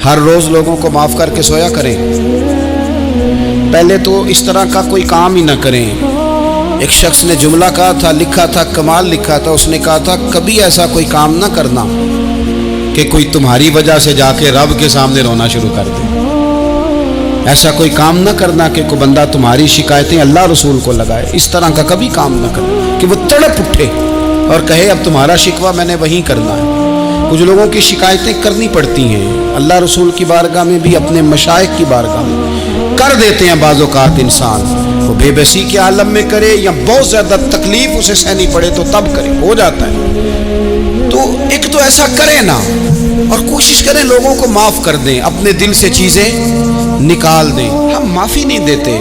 ہر روز لوگوں کو معاف کر کے سویا کریں. پہلے تو اس طرح کا کوئی کام ہی نہ کریں. ایک شخص نے جملہ کہا تھا، لکھا تھا، کمال لکھا تھا. اس نے کہا تھا کبھی ایسا کوئی کام نہ کرنا کہ کوئی تمہاری وجہ سے جا کے رب کے سامنے رونا شروع کر دے. ایسا کوئی کام نہ کرنا کہ کوئی بندہ تمہاری شکایتیں اللہ رسول کو لگائے. اس طرح کا کبھی کام نہ کرنا کہ وہ تڑپ اٹھے اور کہے اب تمہارا شکوہ میں نے وہیں کرنا ہے. کچھ لوگوں کی شکایتیں کرنی پڑتی ہیں اللہ رسول کی بارگاہ میں بھی، اپنے مشائخ کی بارگاہ میں کر دیتے ہیں. بعض اوقات انسان وہ بے بسی کے عالم میں کرے یا بہت زیادہ تکلیف اسے سہنی پڑے تو تب کرے، ہو جاتا ہے. تو ایک تو ایسا کریں نا، اور کوشش کریں لوگوں کو معاف کر دیں، اپنے دل سے چیزیں نکال دیں. ہم معافی نہیں دیتے،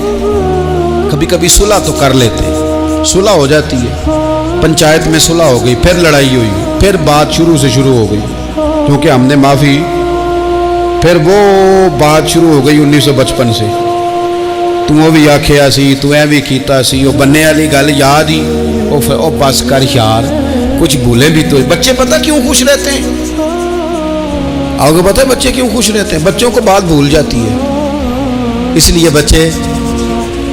کبھی کبھی صلح تو کر لیتے ہیں، صلح ہو جاتی ہے. پنچایت میں صلح ہو گئی، پھر لڑائی ہوئی، پھر بات شروع سے شروع ہو گئی کیونکہ ہم نے معافی، پھر وہ بات شروع ہو گئی 1955 سے. تو بھی آکھیا سی، تو اے بھی کیتا سی، وہ بننے والی گل یاد ہی او بس کر یار، کچھ بھولے بھی تو. بچے پتہ کیوں خوش رہتے ہیں؟ آپ کو پتہ ہے بچے کیوں خوش رہتے ہیں؟ بچوں کو بات بھول جاتی ہے. اس لیے بچے،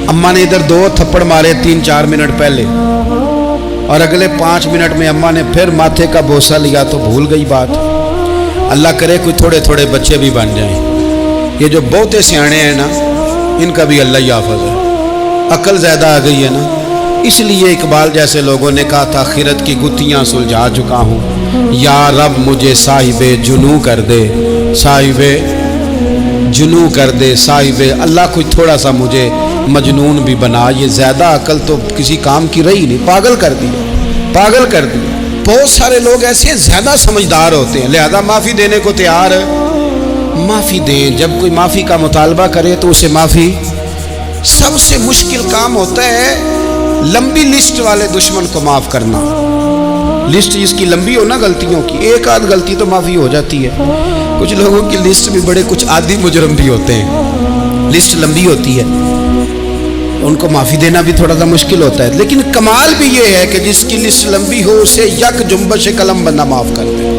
اماں نے ادھر 2 تھپڑ مارے 3-4 منٹ پہلے اور اگلے 5 منٹ میں اماں نے پھر ماتھے کا بوسہ لیا تو بھول گئی بات. اللہ کرے کوئی تھوڑے تھوڑے بچے بھی بن جائیں. یہ جو بہتے سیانے ہیں نا، ان کا بھی اللہ ہی حافظ ہے. عقل زیادہ آ گئی ہے نا. اس لیے اقبال جیسے لوگوں نے کہا تھا خیرت کی گتھیاں سلجھا چکا ہوں، یا رب مجھے صاحب جنوں کر دے، صاحب جنوں کر دے. صاحب اللہ کوئی تھوڑا سا مجھے مجنون بھی بنا. یہ زیادہ عقل تو کسی کام کی رہی نہیں، پاگل کر دیا، پاگل کر دیا. بہت سارے لوگ ایسے زیادہ سمجھدار ہوتے ہیں، لہذا معافی دینے کو تیار. معافی دیں. جب کوئی معافی کا مطالبہ کرے تو اسے معافی. سب سے مشکل کام ہوتا ہے لمبی لسٹ والے دشمن کو معاف کرنا. لسٹ جس کی لمبی ہو نا غلطیوں کی، ایک آدھ غلطی تو معافی ہو جاتی ہے. کچھ لوگوں کی لسٹ بھی بڑے کچھ عادی مجرم بھی ہوتے ہیں، لسٹ لمبی ہوتی ہے، ان کو معافی دینا بھی تھوڑا سا مشکل ہوتا ہے. لیکن کمال بھی یہ ہے کہ جس کی لسٹ لمبی ہو اسے یک جنبش قلم بندہ معاف کر دے.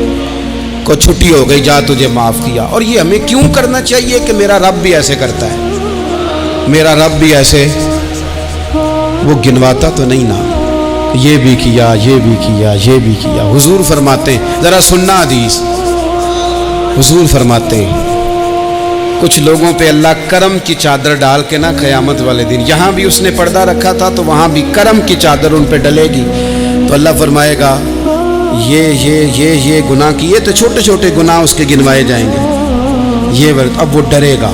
کو چھٹی ہو گئی، جا تجھے معاف کیا. اور یہ ہمیں کیوں کرنا چاہیے کہ میرا رب بھی ایسے کرتا ہے، میرا رب بھی ایسے، وہ گنواتا تو نہیں نا، یہ بھی کیا، یہ بھی کیا، یہ بھی کیا. حضور فرماتے ہیں، ذرا سننا حدیث، حضور فرماتے ہیں کچھ لوگوں پہ اللہ کرم کی چادر ڈال کے نا قیامت والے دن، یہاں بھی اس نے پردہ رکھا تھا تو وہاں بھی کرم کی چادر ان پہ ڈلے گی. تو اللہ فرمائے گا یہ گناہ کیے تو چھوٹے چھوٹے گناہ اس کے گنوائے جائیں گے. یہ اب وہ ڈرے گا،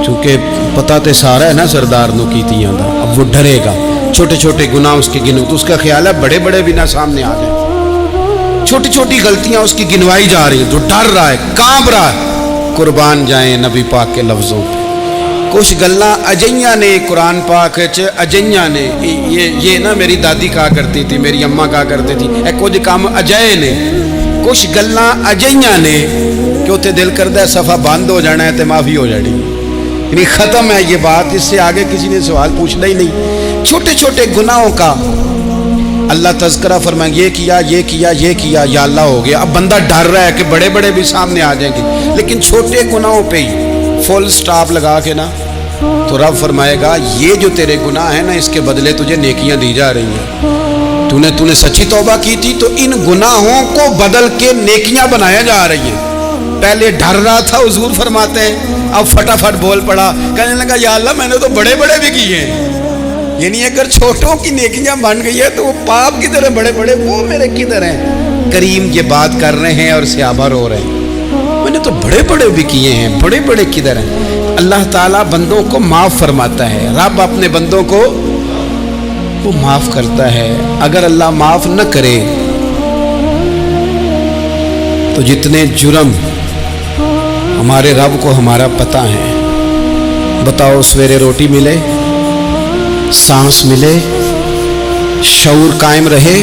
چونکہ پتہ تے سارا ہے نا سردار نو کیتیاں دا. اب وہ ڈرے گا، چھوٹے چھوٹے گناہ اس کے گنو، تو اس کا خیال ہے بڑے بڑے بھی نہ سامنے آ جائیں. چھوٹی چھوٹی غلطیاں اس کی گنوائی جا رہی ہیں، جو ڈر رہا ہے، کانپ رہا ہے. قربان جائیں نبی پاک کے لفظوں پہ. کچھ گلاں اجیاں نے قرآن پاک اجیاں نے، یہ نا میری دادی کہا کرتی تھی، میری اماں کہا کرتی تھی، اے کچھ کام اجائے نے، کچھ گلاں اجیاں نے کہ اتنے دل کردہ ہے صفحہ بند ہو جانا ہے تو معافی ہو جانی، یعنی ختم ہے یہ بات، اس سے آگے کسی نے سوال پوچھنا ہی نہیں. چھوٹے چھوٹے گناہوں کا اللہ تذکرہ فرمائیں، یہ کیا، یہ کیا، یہ کیا، یا اللہ ہو گیا. اب بندہ ڈر رہا ہے کہ بڑے بڑے بھی سامنے آ جائیں گے، لیکن چھوٹے گناہوں پہ ہی فل سٹاپ لگا کے نا، تو رب فرمائے گا یہ جو تیرے گناہ ہیں نا، اس کے بدلے تجھے نیکیاں دی جا رہی ہیں. تو نے سچی توبہ کی تھی تو ان گناہوں کو بدل کے نیکیاں بنایا جا رہی ہیں. پہلے ڈر رہا تھا، حضور فرماتے ہیں، اب فٹافٹ بول پڑا، کہنے لگا یا اللہ میں نے تو بڑے بڑے بھی کیے ہیں. یعنی اگر چھوٹوں کی نیکیاں بن گئی ہے تو وہ پاپ کی طرح بڑے بڑے وہ میرے کدھر ہیں. کریم یہ بات کر رہے ہیں اور صحابہ رو رہے ہیں، میں نے تو بڑے بڑے بھی کیے ہیں، بڑے بڑے کدھر ہیں. اللہ تعالیٰ بندوں کو معاف فرماتا ہے، رب اپنے بندوں کو وہ معاف کرتا ہے. اگر اللہ معاف نہ کرے تو جتنے جرم ہمارے رب کو ہمارا پتہ ہے. بتاؤ سویرے روٹی ملے، سانس ملے، شعور قائم رہے،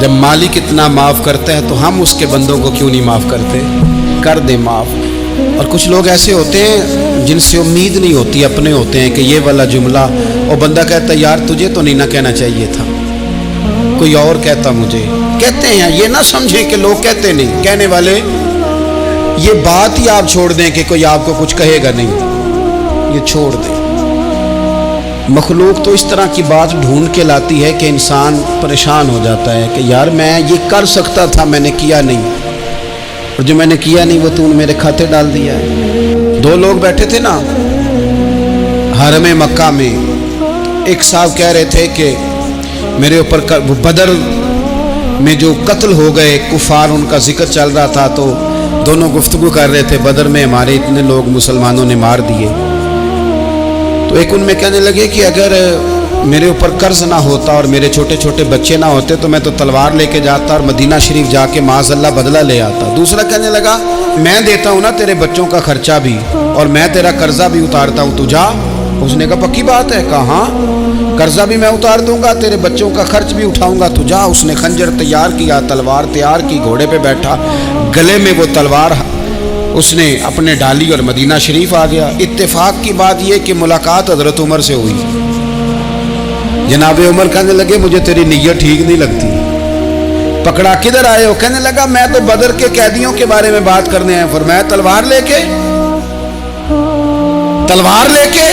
جب مالک اتنا معاف کرتا ہے تو ہم اس کے بندوں کو کیوں نہیں معاف کرتے؟ کر دیں معاف. اور کچھ لوگ ایسے ہوتے ہیں جن سے امید نہیں ہوتی، اپنے ہوتے ہیں کہ یہ والا جملہ، اور بندہ کہتا ہے یار تجھے تو نہیں نہ کہنا چاہیے تھا، کوئی اور کہتا مجھے. کہتے ہیں، یہ نہ سمجھیں کہ لوگ کہتے نہیں، کہنے والے یہ بات ہی آپ چھوڑ دیں کہ کوئی آپ کو کچھ کہے گا نہیں، یہ چھوڑ دیں۔ مخلوق تو اس طرح کی بات ڈھونڈ کے لاتی ہے کہ انسان پریشان ہو جاتا ہے کہ یار میں یہ کر سکتا تھا، میں نے کیا نہیں، اور جو میں نے کیا نہیں وہ تو نے میرے کھاتے ڈال دیا ہے۔ دو لوگ بیٹھے تھے نا حرم مکہ میں، ایک صاحب کہہ رہے تھے کہ میرے اوپر بدر میں جو قتل ہو گئے کفار، ان کا ذکر چل رہا تھا، تو دونوں گفتگو کر رہے تھے بدر میں ہمارے اتنے لوگ مسلمانوں نے مار دیے۔ تو ایک ان میں کہنے لگے کہ اگر میرے اوپر قرض نہ ہوتا اور میرے چھوٹے چھوٹے بچے نہ ہوتے تو میں تو تلوار لے کے جاتا اور مدینہ شریف جا کے معاذ اللہ بدلہ لے آتا۔ دوسرا کہنے لگا میں دیتا ہوں نا تیرے بچوں کا خرچہ بھی اور میں تیرا قرضہ بھی اتارتا ہوں، تو جا۔ اس نے کہا پکی بات ہے؟ کہا ہاں، قرضہ بھی میں اتار دوں گا، تیرے بچوں کا خرچ بھی اٹھاؤں گا، تو جا۔ اس نے خنجر تیار کیا، تلوار تیار کی، گھوڑے پہ بیٹھا، گلے میں وہ تلوار اس نے اپنے ڈالی اور مدینہ شریف آ گیا۔ اتفاق کی بات یہ کہ ملاقات حضرت عمر سے ہوئی۔ جناب عمر کہنے لگے مجھے تیری نیت ٹھیک نہیں لگتی۔ پکڑا کدھر آئے ہو؟ کہنے لگا میں تو بدر کے قیدیوں کے بارے میں بات کرنے آیا۔ فرمایا تلوار لے کے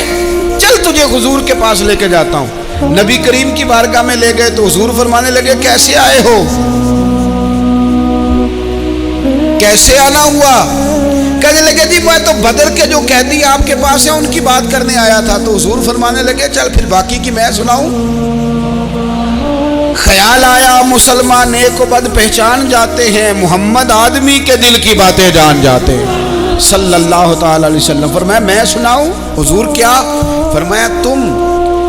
چل تجھے حضور کے پاس لے کے جاتا ہوں۔ نبی کریم کی بارگاہ میں لے گئے تو حضور فرمانے لگے کیسے آئے ہو؟ کیسے آنا ہوا؟ کہنے لگے جی میں تو بدر کے جو قیدی آپ کے پاس ہیں ان کی بات کرنے آیا تھا۔ تو حضور فرمانے لگے چل پھر باقی کی میں سناؤں۔ خیال آیا مسلمان نیک و بد پہچان جاتے ہیں، محمد آدمی کے دل کی باتیں جان جاتے ہیں صلی اللہ تعالی علیہ وسلم۔ فرمایا میں سناؤں؟ حضور کیا؟ فرمایا تم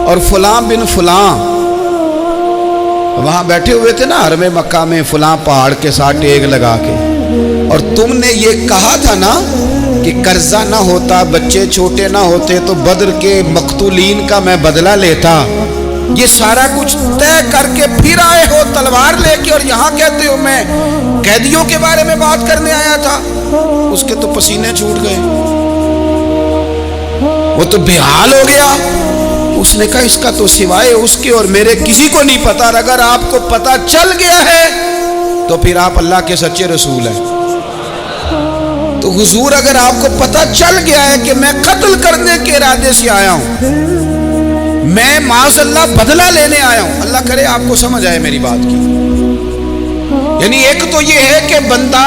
اور فلاں بن فلاں وہاں بیٹھے ہوئے تھے نا حرم مکہ میں فلاں پہاڑ کے ساتھ ٹیک لگا کے، اور تم نے یہ کہا تھا نا کہ قرضہ نہ ہوتا، بچے چھوٹے نہ ہوتے تو بدر کے مقتولین کا میں بدلہ لیتا۔ یہ سارا کچھ طے کر کے پھر آئے ہو تلوار لے کے، اور یہاں کہتے ہو میں قیدیوں کے بارے میں بات کرنے آیا تھا۔ اس کے تو پسینے چھوٹ گئے، وہ تو بے حال ہو گیا۔ اس نے کہا اس کا تو سوائے اس کے اور میرے کسی کو نہیں پتا، اور اگر آپ کو پتا چل گیا ہے تو پھر آپ اللہ کے سچے رسول ہیں۔ تو حضور اگر آپ کو پتا چل گیا ہے کہ میں قتل کرنے کے ارادے سے آیا ہوں، میں معاذ اللہ بدلہ لینے آیا ہوں، اللہ کرے آپ کو سمجھ آئے میری بات کی۔ یعنی ایک تو یہ ہے کہ بندہ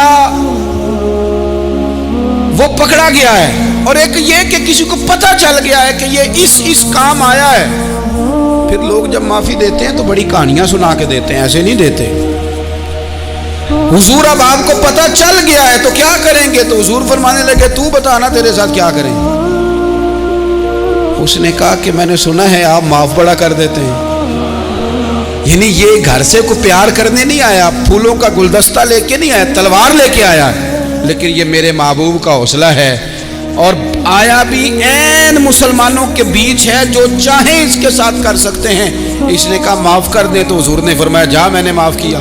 وہ پکڑا گیا ہے، اور ایک یہ کہ کسی کو پتا چل گیا ہے کہ یہ اس کام آیا ہے۔ پھر لوگ جب معافی دیتے ہیں تو بڑی کہانیاں سنا کے دیتے ہیں، ایسے نہیں دیتے۔ حضور اب آپ کو پتا چل گیا ہے تو کیا کریں گے؟ تو حضور فرمانے لگے تو بتانا تیرے ساتھ کیا کریں۔ اس نے کہا کہ میں نے سنا ہے آپ معاف بڑا کر دیتے ہیں۔ یعنی یہ گھر سے کوئی پیار کرنے نہیں آیا، پھولوں کا گلدستہ لے کے نہیں آیا، تلوار لے کے آیا ہے، لیکن یہ میرے محبوب کا حوصلہ ہے، اور آیا بھی عین مسلمانوں کے بیچ ہے، جو چاہیں اس کے ساتھ کر سکتے ہیں۔ اس نے کہا معاف کر دے، تو حضور نے فرمایا جا میں نے معاف کیا۔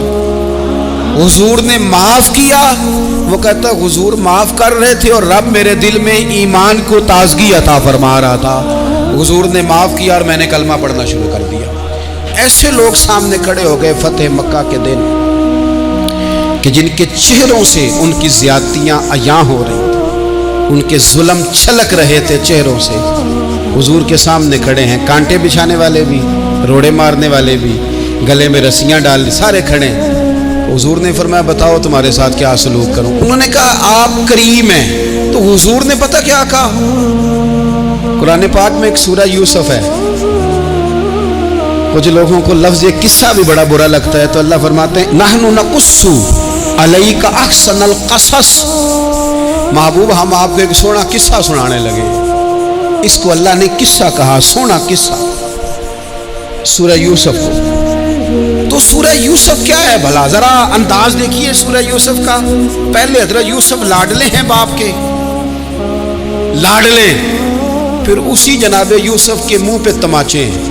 حضور نے معاف کیا۔ وہ کہتا حضور معاف کر رہے تھے اور رب میرے دل میں ایمان کو تازگی عطا فرما رہا تھا۔ حضور نے معاف کیا اور میں نے کلمہ پڑھنا شروع کر دیا۔ ایسے لوگ سامنے کھڑے ہو گئے فتح مکہ کے دن کہ جن کے چہروں سے ان کی زیادتیاں عیاں ہو رہی تھیں، ان کے ظلم چھلک رہے تھے چہروں سے۔ حضور کے سامنے کھڑے ہیں، کانٹے بچھانے والے بھی، روڑے مارنے والے بھی، گلے میں رسیاں ڈال سارے کھڑے ہیں۔ حضور نے فرمایا بتاؤ تمہارے ساتھ کیا سلوک کروں؟ انہوں نے کہا آپ کریم ہیں۔ تو حضور نے پتہ کیا کہا؟ قرآن پاک میں ایک سورہ یوسف ہے، کچھ لوگوں کو لفظ یہ قصہ بھی بڑا برا لگتا ہے، تو اللہ فرماتے ہیں نحن نقص علیک احسن القصص، محبوب ہم آپ کو ایک سونا قصہ سنانے لگے۔ اس کو اللہ نے قصہ کہا، سونا قصہ، سورہ یوسف کو۔ تو سورہ یوسف کیا ہے بھلا؟ ذرا انداز دیکھیے سورہ یوسف کا۔ پہلے حضرت یوسف لاڈلے ہیں باپ کے، لاڈلے، پھر اسی جناب یوسف کے منہ پہ تماچے ہیں،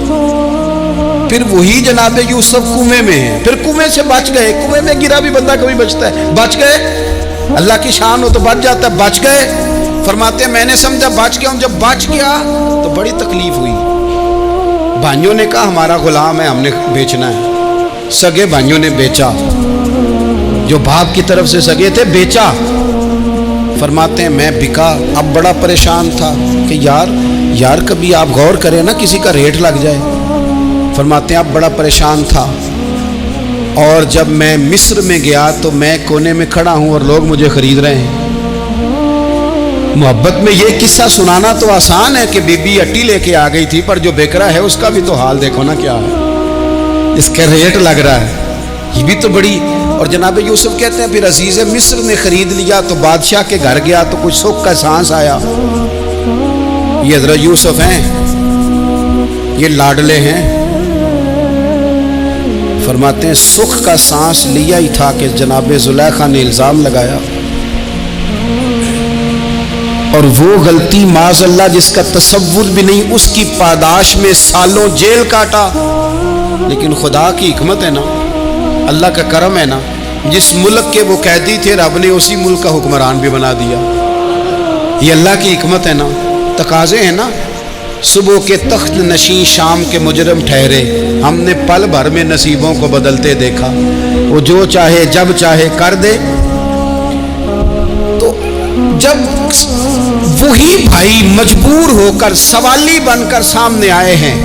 پھر وہی جناب یوسف کنویں میں ہیں، پھر کنویں سے بچ گئے۔ کنویں میں گرا بھی بندہ کبھی بچتا ہے، بچ گئے، اللہ کی شان ہو تو بچ جاتا ہے، بچ گئے۔ فرماتے ہیں میں نے سمجھا بچ گیا ہوں، جب بچ گیا تو بڑی تکلیف ہوئی۔ بھائیوں نے کہا ہمارا غلام ہے، ہم نے بیچنا ہے۔ سگے بھائیوں نے بیچا، جو باپ کی طرف سے سگے تھے بیچا، فرماتے ہیں میں بکا، اب بڑا پریشان تھا کہ یار کبھی آپ غور کریں نا کسی کا ریٹ لگ جائے. فرماتے ہیں اب بڑا پریشان تھا، اور جب میں مصر میں گیا تو میں کونے میں کھڑا ہوں اور لوگ مجھے خرید رہے ہیں. محبت میں یہ قصہ سنانا تو آسان ہے کہ بی بی اٹی لے کے آ گئی تھی، پر جو بیکرا ہے اس کا بھی تو حال دیکھو نا کیا ہے، اس کا ریٹ لگ رہا ہے. یہ بھی تو بڑی. اور جناب یوسف کہتے ہیں پھر عزیز مصر نے خرید لیا تو بادشاہ کے گھر گیا تو کچھ سکھ کا سانس آیا. یہ حضرت یوسف ہیں، یہ لاڈلے ہیں. فرماتے ہیں سکھ کا سانس لیا ہی تھا کہ جناب زلیخا نے الزام لگایا، اور وہ غلطی معاذ اللہ جس کا تصور بھی نہیں، اس کی پاداش میں سالوں جیل کاٹا. لیکن خدا کی حکمت ہے نا، اللہ کا کرم ہے نا، جس ملک کے وہ قیدی تھے رب نے اسی ملک کا حکمران بھی بنا دیا. یہ اللہ کی حکمت ہے نا، تقاضے ہیں نا. صبح کے تخت نشین شام کے مجرم ٹھہرے، ہم نے پل بھر میں نصیبوں کو بدلتے دیکھا. وہ جو چاہے جب چاہے کر دے. تو جب وہی بھائی مجبور ہو کر سوالی بن کر سامنے آئے ہیں،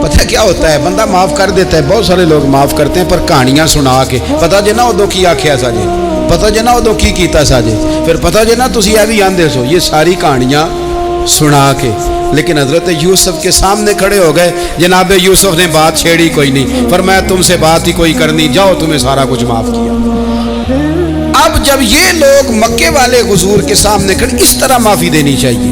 پتہ کیا ہوتا ہے، بندہ معاف کر دیتا ہے. بہت سارے لوگ معاف کرتے ہیں پر کہانیاں سنا کے، پتہ جے نا ادو کی آکھیا ساجے، پتہ جے نا ادو کی کیتا ساجے، پھر پتہ جے نا تسی اے بھی آندے سو. یہ ساری کہانیاں سنا کے. لیکن حضرت یوسف کے سامنے کھڑے ہو گئے. جناب یوسف نے بات چھیڑی کوئی نہیں، فرمایا تم سے بات ہی کوئی کرنی، جاؤ تمہیں سارا کچھ معاف کیا. اب جب یہ لوگ مکے والے حضور کے سامنے کھڑے، اس طرح معافی دینی چاہیے.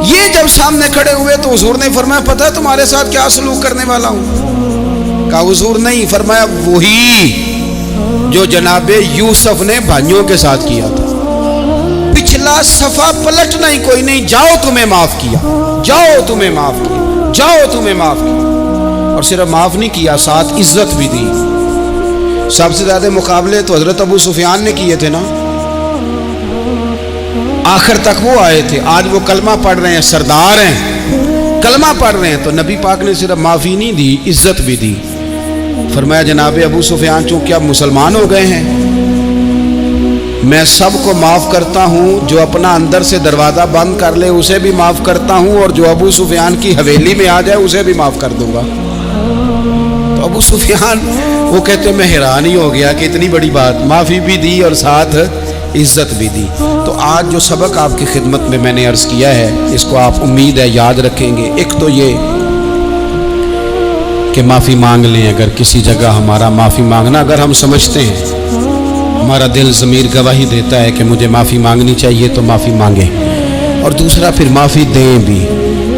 یہ جب سامنے کھڑے ہوئے تو حضور نے فرمایا پتہ ہے تمہارے ساتھ کیا سلوک کرنے والا ہوں؟ کہا حضور نہیں. فرمایا وہی جو جناب یوسف نے بھائیوں کے ساتھ کیا تھا. پچھلا صفحہ پلٹنا ہی کوئی نہیں، جاؤ تمہیں معاف کیا، جاؤ تمہیں معاف کیا، جاؤ تمہیں معاف کیا. اور صرف معاف نہیں کیا، ساتھ عزت بھی دی. سب سے زیادہ مقابلے تو حضرت ابو سفیان نے کیے تھے نا، آخر تک وہ آئے تھے. آج وہ کلمہ پڑھ رہے ہیں، سردار ہیں، کلمہ پڑھ رہے ہیں. تو نبی پاک نے صرف معافی نہیں دی، عزت بھی دی. فرمایا جناب ابو سفیان چونکہ اب مسلمان ہو گئے ہیں، میں سب کو معاف کرتا ہوں. جو اپنا اندر سے دروازہ بند کر لے اسے بھی معاف کرتا ہوں، اور جو ابو سفیان کی حویلی میں آ جائے اسے بھی معاف کر دوں گا. تو ابو سفیان وہ کہتے میں حیران ہی ہو گیا کہ اتنی بڑی بات، معافی بھی دی اور ساتھ عزت بھی دی. تو آج جو سبق آپ کی خدمت میں میں نے عرض کیا ہے، اس کو آپ امید ہے یاد رکھیں گے. ایک تو یہ کہ معافی مانگ لیں. اگر کسی جگہ ہمارا معافی مانگنا اگر ہم سمجھتے ہیں، ہمارا دل ضمیر گواہی دیتا ہے کہ مجھے معافی مانگنی چاہیے، تو معافی مانگیں. اور دوسرا پھر معافی دیں بھی،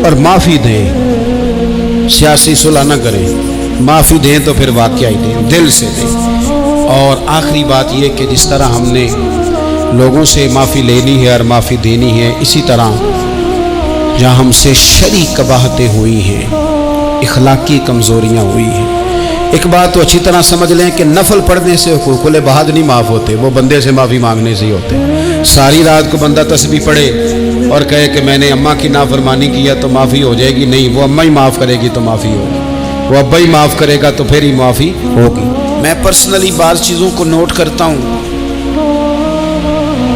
اور معافی دیں، سیاسی صلح نہ کریں. معافی دیں تو پھر واقعہ ہی دیں، دل سے دیں. اور آخری بات یہ کہ جس طرح ہم نے لوگوں سے معافی لینی ہے اور معافی دینی ہے، اسی طرح جہاں ہم سے شرعی قباحتیں ہوئی ہیں، اخلاقی کمزوریاں ہوئی ہیں، ایک بات تو اچھی طرح سمجھ لیں کہ نفل پڑھنے سے حقوق العباد نہیں معاف ہوتے، وہ بندے سے معافی مانگنے سے ہی ہوتے. ساری رات کو بندہ تسبیح پڑھے اور کہے کہ میں نے اماں کی نافرمانی کیا تو معافی ہو جائے گی، نہیں، وہ اماں ہی معاف کرے گی تو معافی ہوگی، وہ ابا ہی معاف کرے گا تو پھر ہی معافی ہوگی. میں پرسنلی بعض چیزوں کو نوٹ کرتا ہوں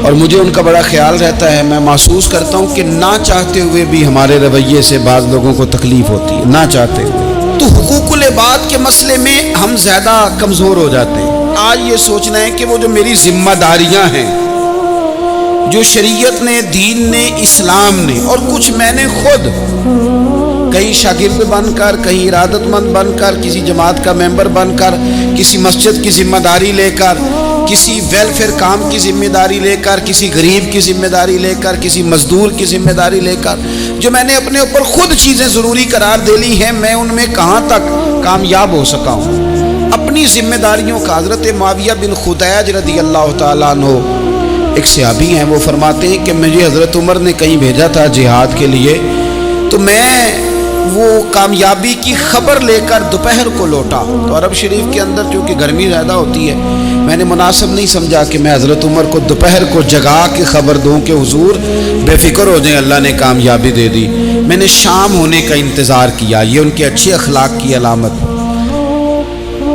اور مجھے ان کا بڑا خیال رہتا ہے. میں محسوس کرتا ہوں کہ نہ چاہتے ہوئے بھی ہمارے رویے سے بعض لوگوں کو تکلیف ہوتی ہے، نہ چاہتے ہوئے. تو حقوق العباد کے مسئلے میں ہم زیادہ کمزور ہو جاتے ہیں. آج یہ سوچنا ہے کہ وہ جو میری ذمہ داریاں ہیں، جو شریعت نے، دین نے، اسلام نے، اور کچھ میں نے خود کہیں شاگرد بن کر، کہیں ارادت مند بن کر، کسی جماعت کا ممبر بن کر، کسی مسجد کی ذمہ داری لے کر، کسی ویلفیئر کام کی ذمہ داری لے کر، کسی غریب کی ذمہ داری لے کر، کسی مزدور کی ذمہ داری لے کر، جو میں نے اپنے اوپر خود چیزیں ضروری قرار دے لی ہیں، میں ان میں کہاں تک کامیاب ہو سکا ہوں. اپنی ذمہ داریوں کا حضرت معاویہ بن خدیج رضی اللہ تعالیٰ عنہ ایک صحابی ہیں، وہ فرماتے ہیں کہ مجھے حضرت عمر نے کہیں بھیجا تھا جہاد کے لیے، تو میں وہ کامیابی کی خبر لے کر دوپہر کو لوٹا. تو عرب شریف کے اندر چونکہ گرمی زیادہ ہوتی ہے، میں نے مناسب نہیں سمجھا کہ میں حضرت عمر کو دوپہر کو جگا کے خبر دوں کہ حضور بے فکر ہو جائیں، اللہ نے کامیابی دے دی. میں نے شام ہونے کا انتظار کیا. یہ ان کے اچھے اخلاق کی علامت.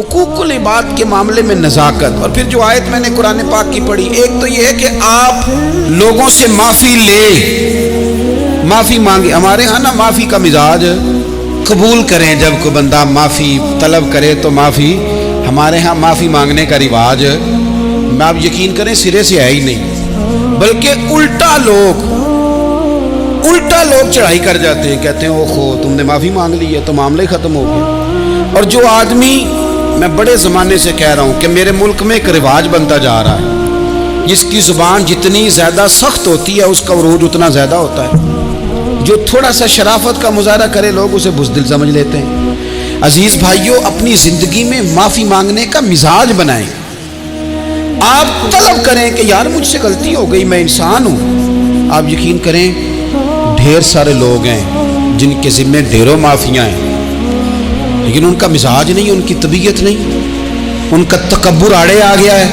حقوق العباد کے معاملے میں نزاکت. اور پھر جو آیت میں نے قرآن پاک کی پڑھی، ایک تو یہ ہے کہ آپ لوگوں سے معافی لے، معافی مانگے. ہمارے ہاں نا معافی کا مزاج قبول کریں، جب کوئی بندہ معافی طلب کرے تو معافی. ہمارے ہاں معافی مانگنے کا رواج میں آپ یقین کریں سرے سے ہے ہی نہیں، بلکہ الٹا لوگ چڑھائی کر جاتے ہیں، کہتے ہیں اوہو تم نے معافی مانگ لی ہے تو معاملہ ہی ختم ہو گیا. اور جو آدمی، میں بڑے زمانے سے کہہ رہا ہوں کہ میرے ملک میں ایک رواج بنتا جا رہا ہے، جس کی زبان جتنی زیادہ سخت ہوتی ہے اس کا عروج اتنا زیادہ ہوتا ہے. جو تھوڑا سا شرافت کا مظاہرہ کرے لوگ اسے بزدل سمجھ لیتے ہیں. عزیز بھائیوں، اپنی زندگی میں معافی مانگنے کا مزاج بنائیں. آپ طلب کریں کہ یار مجھ سے غلطی ہو گئی، میں انسان ہوں. آپ یقین کریں ڈھیر سارے لوگ ہیں جن کے ذمہ ڈھیروں معافیاں ہیں، لیکن ان کا مزاج نہیں، ان کی طبیعت نہیں، ان کا تکبر آڑے آ گیا ہے.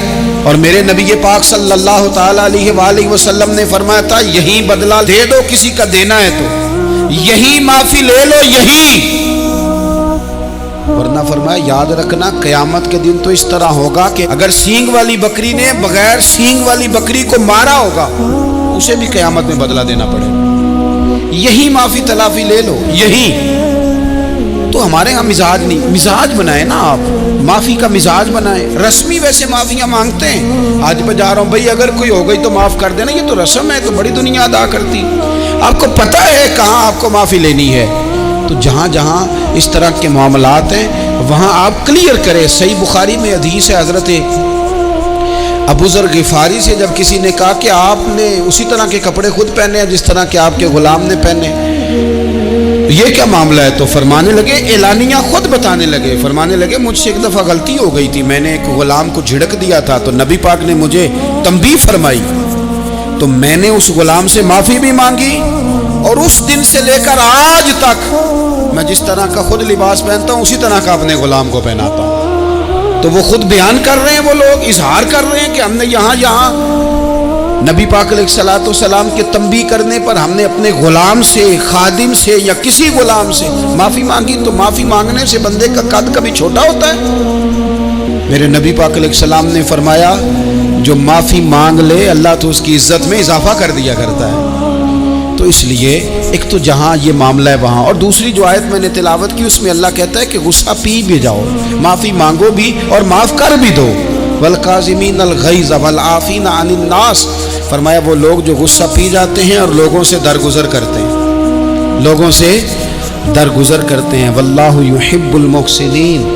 اور میرے نبی پاک صلی اللہ تعالی علیہ وآلہ وسلم نے فرمایا تھا یہی بدلہ دے دو کسی کا دینا ہے تو، یہی معافی لے لو، یہی. ورنہ فرمایا یاد رکھنا قیامت کے دن تو اس طرح ہوگا کہ اگر سینگ والی بکری نے بغیر سینگ والی بکری کو مارا ہوگا اسے بھی قیامت میں بدلہ دینا پڑے. یہی معافی تلافی لے لو، یہی. تو ہمارے ہاں مزاج نہیں. مزاج بنائیں نا، آپ معافی کا مزاج بنائیں. رسمی ویسے معافیاں مانگتے ہیں، آج میں جا رہا ہوں بھائی اگر کوئی ہو گئی تو معاف کر دینا، یہ تو رسم ہے، تو بڑی دنیا ادا کرتی. آپ کو پتہ ہے کہاں آپ کو معافی لینی ہے. تو جہاں جہاں اس طرح کے معاملات ہیں وہاں آپ کلیئر کریں. صحیح بخاری میں حدیث ہے حضرت ابو ذر غفاری سے، جب کسی نے کہا کہ آپ نے اسی طرح کے کپڑے خود پہنے ہیں جس طرح کہ آپ کے غلام نے پہنے، یہ کیا معاملہ ہے؟ تو فرمانے لگے، اعلانیہ خود بتانے لگے، فرمانے لگے مجھ سے ایک دفعہ غلطی ہو گئی تھی، میں نے ایک غلام کو جھڑک دیا تھا تو نبی پاک نے مجھے تنبیہ فرمائی، تو میں نے اس غلام سے معافی بھی مانگی، اور اس دن سے لے کر آج تک میں جس طرح کا خود لباس پہنتا ہوں اسی طرح کا اپنے غلام کو پہناتا ہوں. تو وہ خود بیان کر رہے ہیں، وہ لوگ اظہار کر رہے ہیں کہ ہم نے یہاں نبی پاک علیہ الصلوۃ والسلام کے تنبیہ کرنے پر ہم نے اپنے غلام سے، خادم سے یا کسی غلام سے معافی مانگی. تو معافی مانگنے سے بندے کا قد کبھی چھوٹا ہوتا ہے؟ میرے نبی پاک علیہ السلام نے فرمایا جو معافی مانگ لے اللہ تو اس کی عزت میں اضافہ کر دیا کرتا ہے. تو اس لیے ایک تو جہاں یہ معاملہ ہے وہاں، اور دوسری جو آیت میں نے تلاوت کی اس میں اللہ کہتا ہے کہ غصہ پی بھی جاؤ، معافی مانگو بھی اور معاف کر بھی دو. والکاظمین الغیظ والعافین عن الناس، فرمایا وہ لوگ جو غصہ پی جاتے ہیں اور لوگوں سے درگزر کرتے ہیں، لوگوں سے درگزر کرتے ہیں. واللہ یحب المحسنین،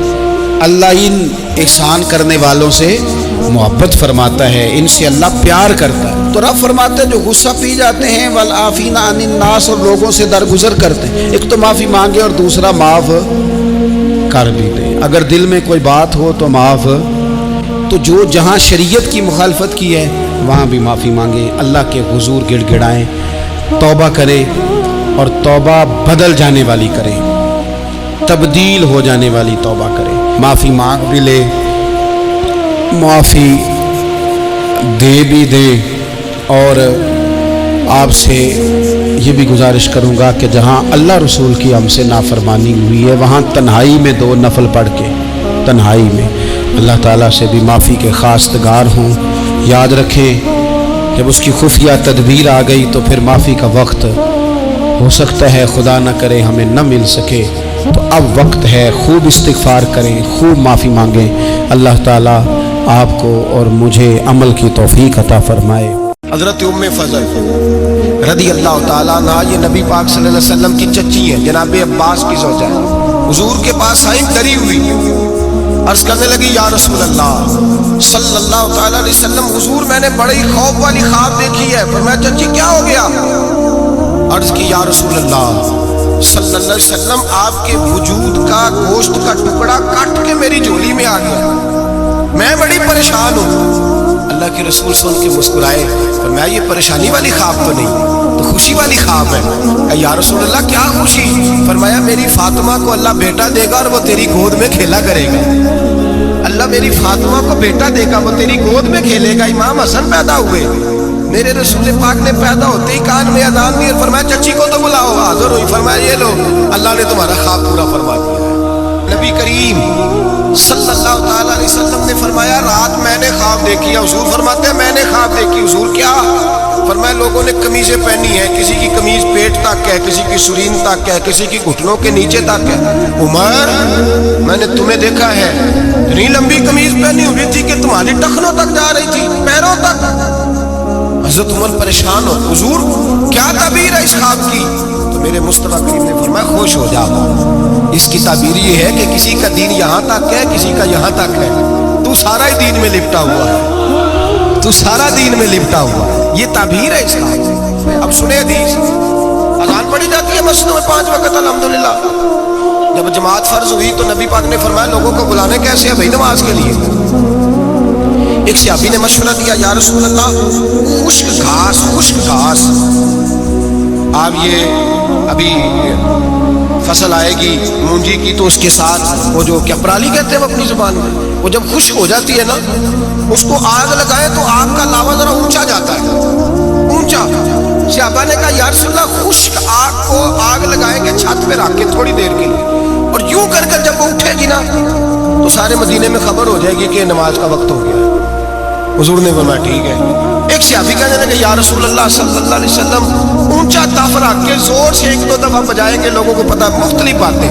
اللہ ان احسان کرنے والوں سے محبت فرماتا ہے، ان سے اللہ پیار کرتا ہے. تو رب فرماتا ہے جو غصہ پی جاتے ہیں والعافین عن الناس، اور لوگوں سے درگزر کرتے ہیں. ایک تو معافی مانگے اور دوسرا معاف کر بھی دے. اگر دل میں کوئی بات ہو تو معاف. تو جو جہاں شریعت کی مخالفت کی ہے وہاں بھی معافی مانگے، اللہ کے حضور گڑ گڑائیں، توبہ کرے، اور توبہ بدل جانے والی کرے، تبدیل ہو جانے والی توبہ کرے. معافی مانگ بھی لے، معافی دے بھی دے. اور آپ سے یہ بھی گزارش کروں گا کہ جہاں اللہ رسول کی ہم سے نافرمانی ہوئی ہے وہاں تنہائی میں 2 نفل پڑھ کے، تنہائی میں اللہ تعالیٰ سے بھی معافی کے خواستگار ہوں. یاد رکھیں جب اس کی خفیہ تدبیر آ گئی تو پھر معافی کا وقت ہو سکتا ہے خدا نہ کرے ہمیں نہ مل سکے. تو اب وقت ہے، خوب استغفار کریں، خوب معافی مانگیں. اللہ تعالیٰ آپ کو اور مجھے عمل کی توفیق عطا فرمائے. حضرت ام فضل رضی اللہ تعالیٰ عنہ، یہ نبی پاک صلی اللہ علیہ وسلم کی چچی ہے، جناب عباس کی زوجہ ہے. حضور کے پاس آئی ڈری ہوئی، عرض کرنے لگی یا رسول اللہ صلی اللہ تعالیٰ علیہ وسلم، حضور میں نے بڑی خوف والی خواب دیکھی ہے. فرمایا چچی کیا ہو گیا؟ عرض کی یا رسول اللہ صلی اللہ علیہ وسلم آپ کے وجود کا گوشت کا ٹکڑا کٹ کے میری جھولی میں آ گیا، میں بڑی پریشان ہوں. اللہ کے رسول سن کے مسکرائے، فرمایا یہ پریشانی والی خواب تو نہیں، تو خوشی والی خواب ہے. یا رسول اللہ کیا خوشی؟ فرمایا میری فاطمہ کو اللہ بیٹا دے گا اور وہ تیری گود میں کھیلا کرے گا. اللہ میری فاطمہ کو بیٹا دے گا، وہ تیری گود میں کھیلے گا. امام حسن پیدا ہوئے، میرے رسول پاک نے پیدا ہوتے ہی کان میں اذان دی، فرمایا چچی کو تو بلاؤ. حاضر ہوئی، فرمایا یہ لو اللہ نے تمہارا خواب پورا فرما دیا ہے. نبی کریم صلی اللہ تعالیٰ علیہ وسلم نے فرمایا رات میں نے خواب دیکھی ہے. حضور فرماتے ہیں میں نے خواب دیکھی. حضور کیا؟ فرمایا لوگوں نے قمیضیں پہنی ہیں, کسی کی قمیض پیٹ تک ہے, کسی کی سرین تک ہے, کسی کی گھٹنوں کے نیچے تک ہے. عمر میں نے تمہیں دیکھا ہے اتنی لمبی قمیض پہنی ہوئی تھی کہ تمہاری ٹخنوں تک جا رہی تھی, پیروں تک. حضرت عمر پریشان ہو, حضور کیا تعبیر ہے اس خواب کی؟ تو میرے مصطفیٰ کریم نے فرمایا خوش ہو جاؤ, اس کی تعبیر یہ ہے کہ کسی کا دین یہاں تک ہے, کسی کا یہاں تک ہے, تو سارا ہی دین میں لپٹا ہوا ہے, تو سارا دین میں لپٹا ہوا ہے. یہ تعبیر ہے اس کا. اب سنے حدیث, اذان پڑھی جاتی ہے مسجدوں میں 5 وقت الحمدللہ. جب جماعت فرض ہوئی تو نبی پاک نے فرمایا لوگوں کو بلانے کیسے ہیں بھائی نماز کے لیے. ایک صحابی نے مشورہ دیا یا رسول اللہ خشک گھاس آپ یہ ابھی فصل آئے گی مونجی کی تو اس کے ساتھ وہ جو کیا پرالی کہتے ہیں وہ اپنی زبان میں, وہ جب خشک ہو جاتی ہے نا اس کو آگ لگائے تو آگ کا لاوا ذرا اونچا جاتا ہے, اونچا. صحابہ نے کہا یا رسول اللہ خشک آگ کو آگ لگائیں گے چھت پہ رکھ کے تھوڑی دیر کے لیے, اور یوں کر کر جب وہ اٹھے گی نا تو سارے مدینے میں خبر ہو جائے گی کہ نماز کا وقت ہو گیا. حضور نے فرمایا ٹھیک ہے. ایک صحابی کہنے لگے یا رسول اللہ صلی اللہ علیہ وسلم اونچا تف رکھ کے زور سے 1-2 دفعہ بجائیں گے, لوگوں کو پتہ مختلف باتیں.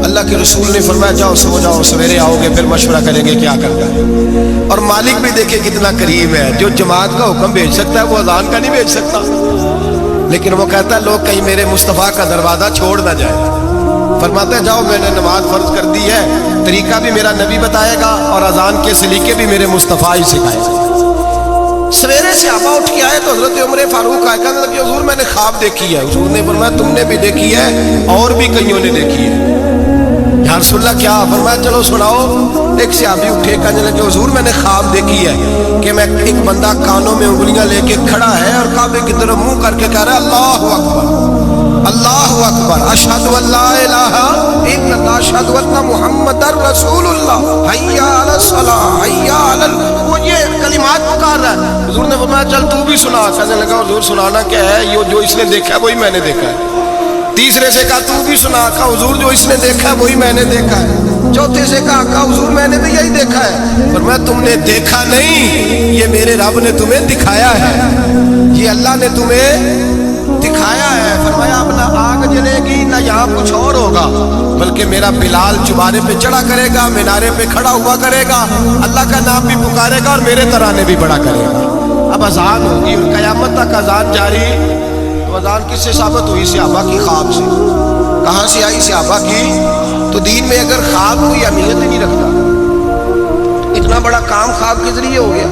اللہ کے رسول نے فرمایا جاؤ سو جاؤ, سویرے آؤ گے پھر مشورہ کریں گے کیا کرنا ہے. اور مالک بھی دیکھے کتنا کریم ہے, جو جماعت کا حکم بھیج سکتا ہے وہ اذان کا نہیں بھیج سکتا, لیکن وہ کہتا ہے لوگ کہیں میرے مصطفیٰ کا دروازہ چھوڑ نہ جائے. فرماتا ہے جاؤ میں نے نماز فرض کر دی ہے, طریقہ بھی میرا نبی بتائے گا اور اذان کے سلیقے بھی میرے مصطفیٰ ہی سکھائے گا. سویرے صحابہ اٹھ کے آئے تو حضرت عمر فاروق آئے, کہنے لگے حضور میں نے خواب دیکھی ہے. حضور نے فرمایا تم نے بھی دیکھی ہے اور بھی کئیوں نے دیکھی ہے. یا رسول اللہ کیا؟ فرمایا چلو سناؤ. ایک صحابی اٹھے کہنے لگے حضور میں نے خواب دیکھی ہے کہ میں ایک بندہ کانوں میں انگلیاں لے کے کھڑا ہے اور کعبے کی طرف منہ کر کے کہہ رہا ہے اللہ اکبر اللہ اکبر اشہد ان لا الہ الا اللہ اشہد ان محمد رسول اللہ حی علی الصلاۃ حی علی وہ یہ کلمات پکار رہا ہے. حضور نے فرمایا چل تو بھی سنا. کہنے لگا حضور سنانا کیا ہے؟ یہ جو اس نے دیکھا ہے وہی میں نے دیکھا ہے. تیسرے سے کہا تو بھی سنا. کہا حضور جو اس نے دیکھا ہے وہی میں نے دیکھا ہے. چوتھے سے کہا حضور میں نے بھی یہی دیکھا ہے. فرمایا تم نے دیکھا نہیں, یہ میرے رب نے تمہیں دکھایا ہے, یہ اللہ نے تمہیں دکھایا ہے. فرمایا اب نہ آگ جلے گی نہ یہاں کچھ اور ہوگا, بلکہ میرا بلال چبارے پہ چڑھا کرے گا, مینارے پہ کھڑا ہوا کرے گا, اللہ کا نام بھی پکارے گا اور میرے ترانے بھی بڑا کرے گا. اب اذان ہوگی اور قیامت تک اذان جاری. تو اذان کس سے ثابت ہوئی؟ صحابہ کی خواب سے. کہاں سے آئی؟ صحابہ کی. تو دین میں اگر خواب کوئی اہمیت ہی نہیں رکھتا, اتنا بڑا کام خواب کے ذریعے ہو گیا,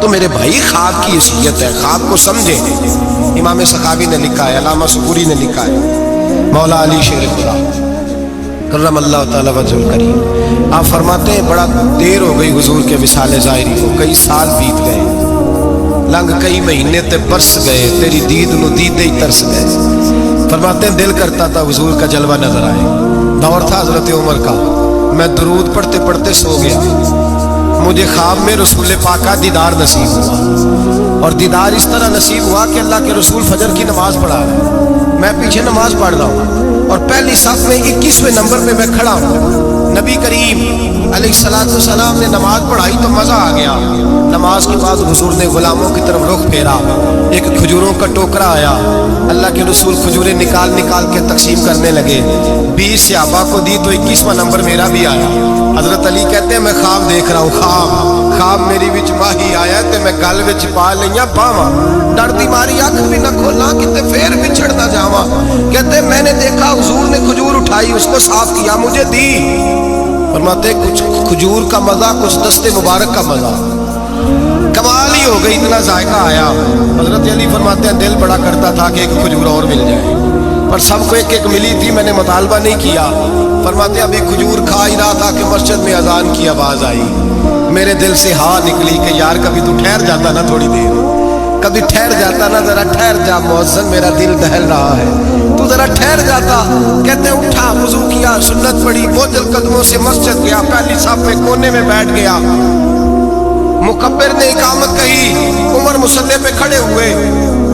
تو میرے بھائی خواب کی حیثیت ہے, خواب کو سمجھیں. امام سخاوی نے لکھا ہے, علامہ سبوری نے لکھا ہے, مولا علی شیر خدا کرم اللہ تعالی وجہ الکریم آپ فرماتے ہیں بڑا دیر ہو گئی حضور کے وصال ظاہری کو, کئی سال بیت گئے, لنگ کئی مہینے تے برس گئے, تیری دید نو دیدے ہی ترس گئے. فرماتے ہیں دل کرتا تھا حضور کا جلوہ نظر آئے. دور تھا حضرت عمر کا, میں درود پڑھتے پڑھتے سو گیا, مجھے خواب میں رسول پاک کا دیدار نصیب ہوا, اور دیدار اس طرح نصیب ہوا کہ اللہ کے رسول فجر کی نماز پڑھا رہے ہیں, میں پیچھے نماز پڑھ رہا ہوں اور پہلی صف میں 21ویں نمبر پہ میں کھڑا ہوں. نبی کریم علیہ الصلوۃ والسلام نے نماز پڑھائی تو مزہ آ گیا. نماز کے بعد حضور نے غلاموں کی طرف رخ پھیرا, ایک کھجوروں کا ٹوکرا آیا, اللہ کے رسول کھجوریں نکال نکال کے تقسیم کرنے لگے. 20 صحابہ کو دی تو 21واں نمبر میرا بھی آیا. حضرت علی کہتے ہیں میں خواب دیکھ رہا ہوں, خواب میری وچ ماہی آیا تے میں گل وچ پا لئیاں باواں, ڈر دی ماری اکھ بھی نہ کھولا کتے پھر بچھڑ نہ جاواں. کہتے میں نے دیکھا حضور نے کھجور اٹھائی, اس کو صاف کیا, مجھے دی. فرماتے کچھ کھجور کا مزہ, کچھ دست مبارک کا مزہ, کمال ہی ہو گئی, اتنا ذائقہ آیا. حضرت علی فرماتے ہیں دل بڑا کرتا تھا کہ ایک کھجور اور مل جائے, پر سب کو ایک ایک ملی تھی, میں نے مطالبہ نہیں کیا. فرماتے ہیں ابھی کھجور کھا ہی رہا تھا کہ مسجد میں اذان کی آواز آئی. میرے دل سے ہاں نکلی کہ یار کبھی تو ٹھہر جاتا نا, تھوڑی دیر کبھی ٹھہر جاتا نا, ذرا ٹھہر جا مؤذن, میرا دل دہل رہا ہے, تو ذرا ٹھہر جاتا. کہتے ہیں اٹھا, وضو کیا, سنت پڑھی, بوجھل قدموں سے مسجد گیا, پہلی صف میں کونے میں بیٹھ گیا. مکبر نے اقامت کہی, عمر مصلی پہ کھڑے ہوئے.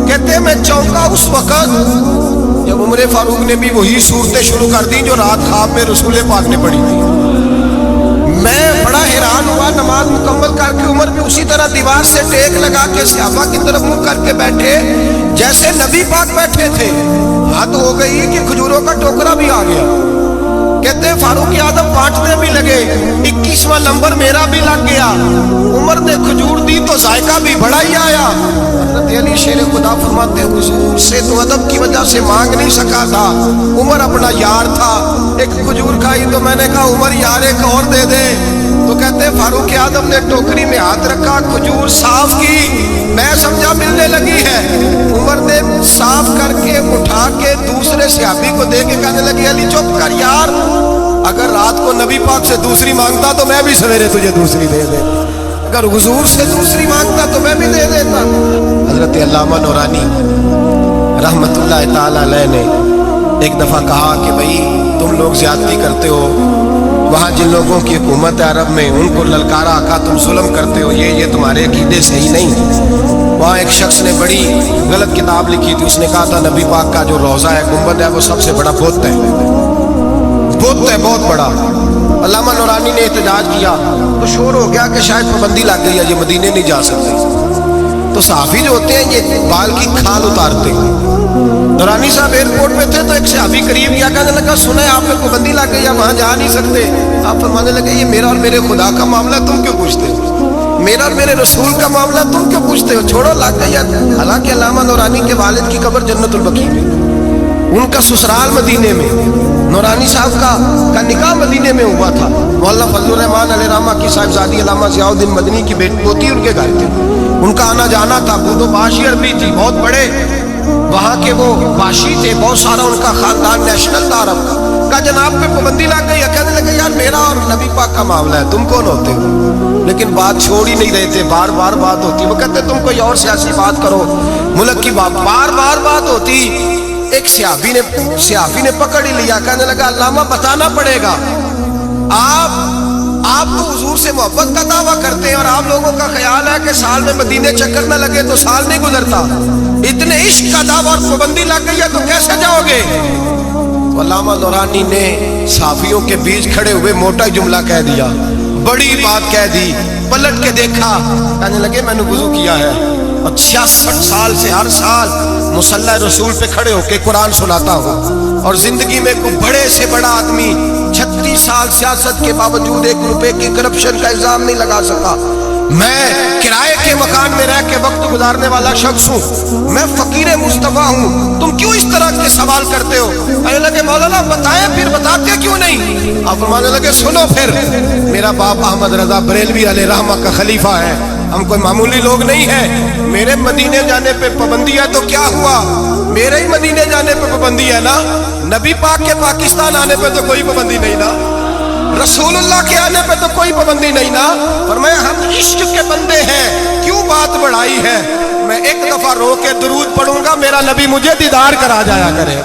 کہتے ہیں میں چونکا اس وقت جب عمر فاروق نے بھی وہی صورتیں شروع کر دی جو رات خواب میں رسول پاک نے پڑھی تھی. میں بڑا حیران ہوا، نماز مکمل کر کے عمر بھی اسی طرح دیوار سے ٹیک لگا کے صحابہ کی طرف منہ کر کے بیٹھے جیسے نبی پاک بیٹھے تھے۔ حد ہو گئی کہ کھجوروں کا ٹوکرا بھی آ گیا۔ کہتے ہیں فاروق اعظم بانٹنے بھی لگے، 21واں نمبر میرا بھی لگ گیا۔ عمر نے کھجور دی تو ذائقہ بھی بڑا ہی آیا۔ حضرت علی شیر خدا فرماتے ہیں حضور سے تو ادب کی وجہ سے مانگ نہیں سکا تھا، عمر اپنا یار تھا، ایک کھجور کھائی تو میں نے کہا عمر یار ایک اور دے دے، تو کہتے ہیں فاروق اعظم نے ٹوکری میں ہاتھ رکھا، کھجور صاف کی، میں سمجھا ملنے لگی ہے۔ عمر نے صاف کر کے اٹھا کے دوسرے صحابی کو دے کے کہنے لگی علی چپ کر یار، اگر رات کو نبی پاک سے دوسری مانگتا تو میں بھی سویرے تجھے دوسری دے دیتا، اگر حضور سے دوسری مانگتا تو میں بھی دے دیتا۔ حضرت علامہ نورانی رحمت اللہ تعالی علیہ نے ایک دفعہ کہا کہ بھئی تم لوگ زیادتی کرتے ہو، وہاں جن لوگوں کی حکومت ہے عرب میں ان کو للکارا، کہا تم ظلم کرتے ہو، یہ تمہارے عقیدے صحیح نہیں۔ وہاں ایک شخص نے بڑی غلط کتاب لکھی تھی، اس نے کہا تھا نبی پاک کا جو روضہ ہے گنبد ہے وہ سب سے بڑا بت ہے، بت ہے بہت بڑا۔ علامہ نورانی نے احتجاج کیا تو شور ہو گیا کہ شاید پابندی لگ گئی ہے، یہ مدینے نہیں جا سکتے۔ تو صحافی جو ہوتے ہیں یہ بال کی کھال اتارتے ہیں۔ نورانی صاحب ایئرپورٹ میں تھے تو ایک صحابی قریب کیا، کہنے لگا سنا ہے آپ نے پابندی لگ گئی ہے، وہاں جا نہیں سکتے۔ آپ فرمانے لگے یہ میرا اور میرے خدا کا معاملہ تم کیوں پوچھتے ہو، میرا اور میرے رسول کا معاملہ تم کیوں پوچھتے ہو، چھوڑو لگ گئی ہے۔ حالانکہ علامہ نورانی کے والد کی قبر جنت البقیع میں، ان کا سسرال مدینے میں، نورانی صاحب کا نکاح مدینے میں ہوا تھا۔ مولانا فضل الرحمان علیہ رحمہ کی صاحبزادی علامہ ضیاء الدین مدنی کی پوتی ان کے گھر تھے، ان کا آنا جانا تھا۔ وہ باشی عربی تھی، بہت بڑے وہاں کے وہ باشی تھے، بہت سارا ان کا خاندان نیشنل تھا عرب کا۔ کہا جناب پہ پابندی لگ گئی ہے، کہنے لگے یار میرا اور نبی پاک کا معاملہ ہے، تم کون ہوتے ہو؟ لیکن بات چھوڑ ہی نہیں رہے تھے، بار بار بات ہوتی، وہ کہتے تم کوئی اور سیاسی بات کرو، ملک کی بات، بار بار بات ہوتی۔ ایک صحافی نے پکڑ ہی لیا، کہنے لگا علامہ بتانا پڑے گا، آپ تو حضور سے محبت کا دعویٰ کرتے ہیں اور آپ لوگوں کا خیال ہے کہ سال میں مدینے چکر نہ لگے تو سال نہیں گزرتا، اتنے عشق کا دعویٰ اور پابندی لگ گئی ہے تو کیسے جاؤ گے؟ تو علامہ نورانی نے صحافیوں کے بیچ کھڑے ہوئے موٹا جملہ کہہ دیا، بڑی بات کہہ دی۔ پلٹ کے دیکھا، کہنے لگے میں نے وضو کیا ہے اور 66 سال سے ہر سال مصلی رسول پہ کھڑے ہو کے قرآن سناتا ہوں، اور زندگی میں کوئی بڑے سے بڑا آدمی 36 سال سیاست کے باوجود 1 روپے کی کرپشن کا الزام نہیں لگا سکا۔ میں کرائے کے مکان میں رہ کے وقت گزارنے والا شخص ہوں، میں فقیر مصطفیٰ ہوں، تم کیوں اس طرح کے سوال کرتے ہو؟ کہنے لگے مولانا بتائیں، پھر بتاتے کیوں نہیں؟ آپ فرمانے لگے سنو پھر، میرا باپ احمد رضا بریلوی علیہ رحمہ کا خلیفہ ہے، ہم کوئی معمولی لوگ نہیں ہیں، میرے مدینے جانے پہ پابندی ہے تو کیا ہوا، میرے ہی مدینے جانے پہ پابندی ہے نا، نبی پاک کے پاکستان آنے پہ تو کوئی پابندی نہیں نا، رسول اللہ کے آنے پہ تو کوئی پابندی نہیں نا۔ فرمایا ہم عشق کے بندے ہیں، کیوں بات بڑھائی ہے، میں ایک دفعہ رو کے درود پڑھوں گا، میرا نبی مجھے دیدار کرا جایا کرے۔